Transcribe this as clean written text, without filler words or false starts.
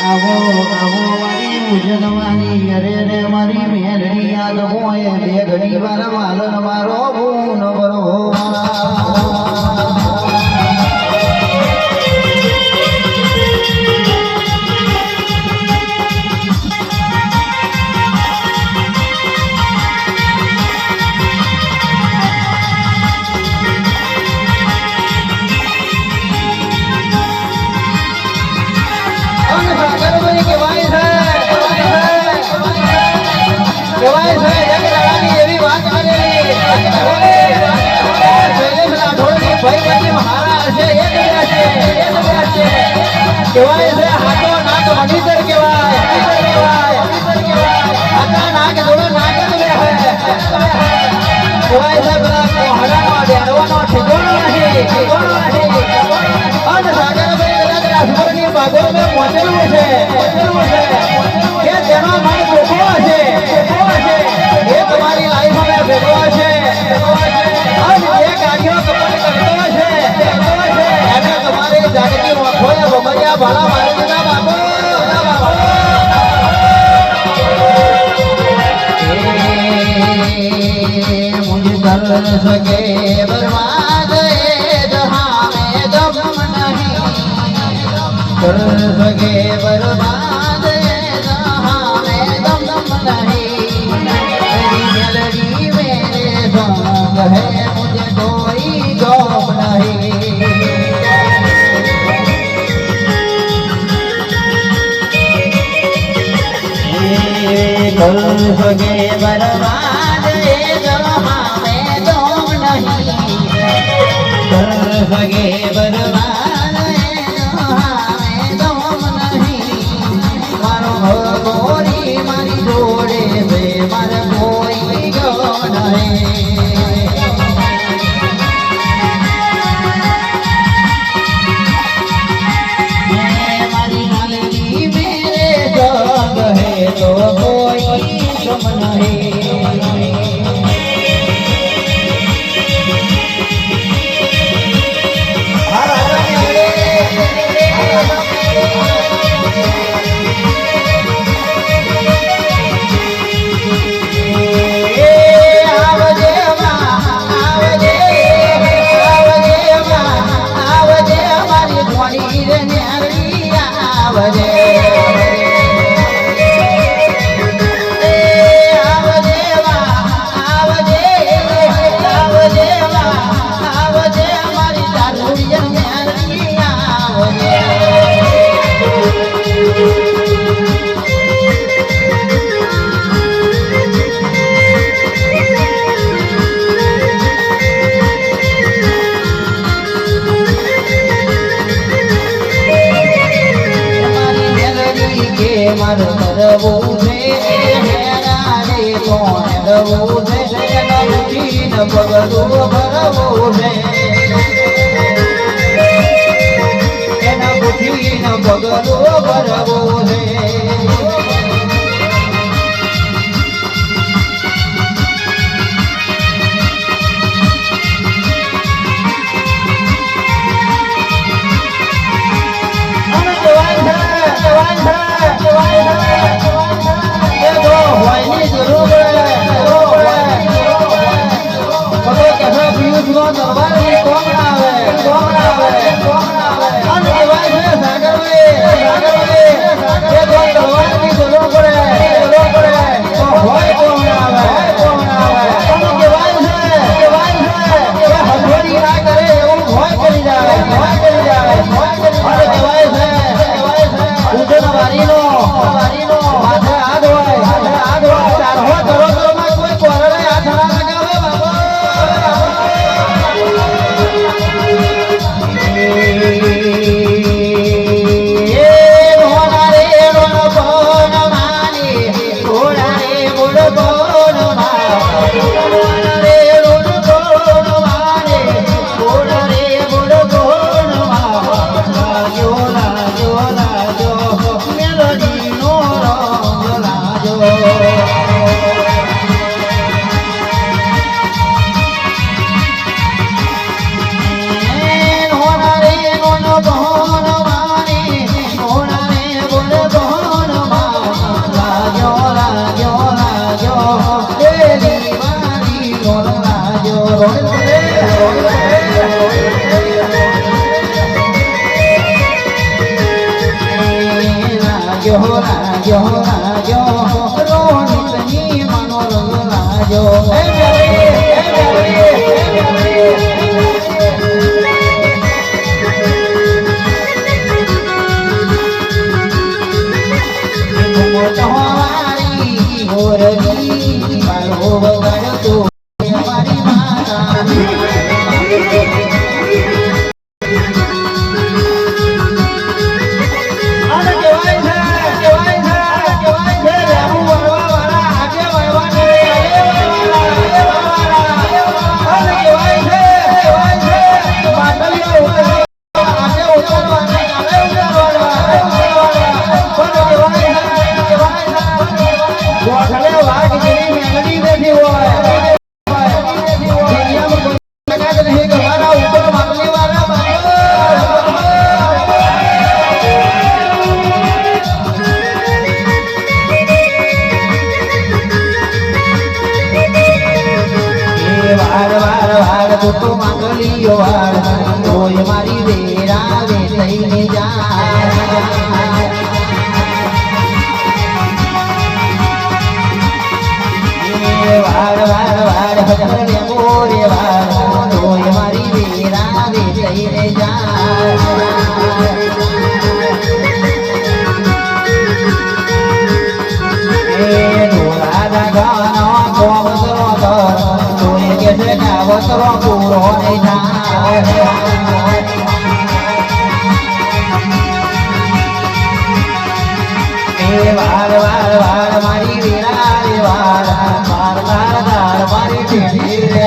આવો આવો મારી ઉજનવાની અરે રે મારી મેરડી યાદ હોય બે ઘડી વાર માલન મારો ભૂન બરો કેવાય છે હાથો નાક મનીતર કેવાય હાથા નાક જોડો નાક જ લે કેવાય છે પેલા કોહડાનો ડેરવાનો ઠેકોણો નથી અને સાગરભાઈ કદાચ રાજપુરની બાગો મે પહોંચેલું છે કે તેનો મન ગોખો હશે એ તમારી લાઈફમાં ભેગો હશે અને જે ગાડીઓ કપડ કરતો હશે એને તમારી જાગતી વખોએ બમરિયા ભાલા મારી દીધા બાપો મુझे कर सके बर्बाद जहाँ में दम नहीं कर सके बर्बाद जहाँ में दम नहीं मेरी मेलडी मेरे संग है मुझे कोई गम नहीं कर सके बर्बाद जहाँ में दम नहीं कर सके बर्बाद जहाँ में दम नहीं मारो गोरी मारी जोड़े से मार कोई गम नहीं मारी नालनी मेरे संग है तो कोई गम नहीं માર કરવું છે હેરાને કોણ કરવું છે એના ઉઠીને પગલું ભરવું છે એના ઉઠીને પગલું ભરવું છે દરબાર રોહિતની મનો રંગ લાગ્યો હે પ્યારી હે પ્યારી હે પ્યારી ઓરડી મારો વગાડતો મારી માતા તો માંગલીઓ રોય મારી વેરા વે થઈને જાય વાર વાર વાર હજરે મોરે વાર રોય મારી વેરા વે થઈને જાય રાધા ગાનો ગોમતરો રોય કે છે ગાવતરો પૂરો નહીં થાય વાર વાર વાર મારી વીરા રે વાર વાર વાર વાર મારી ટીડી રે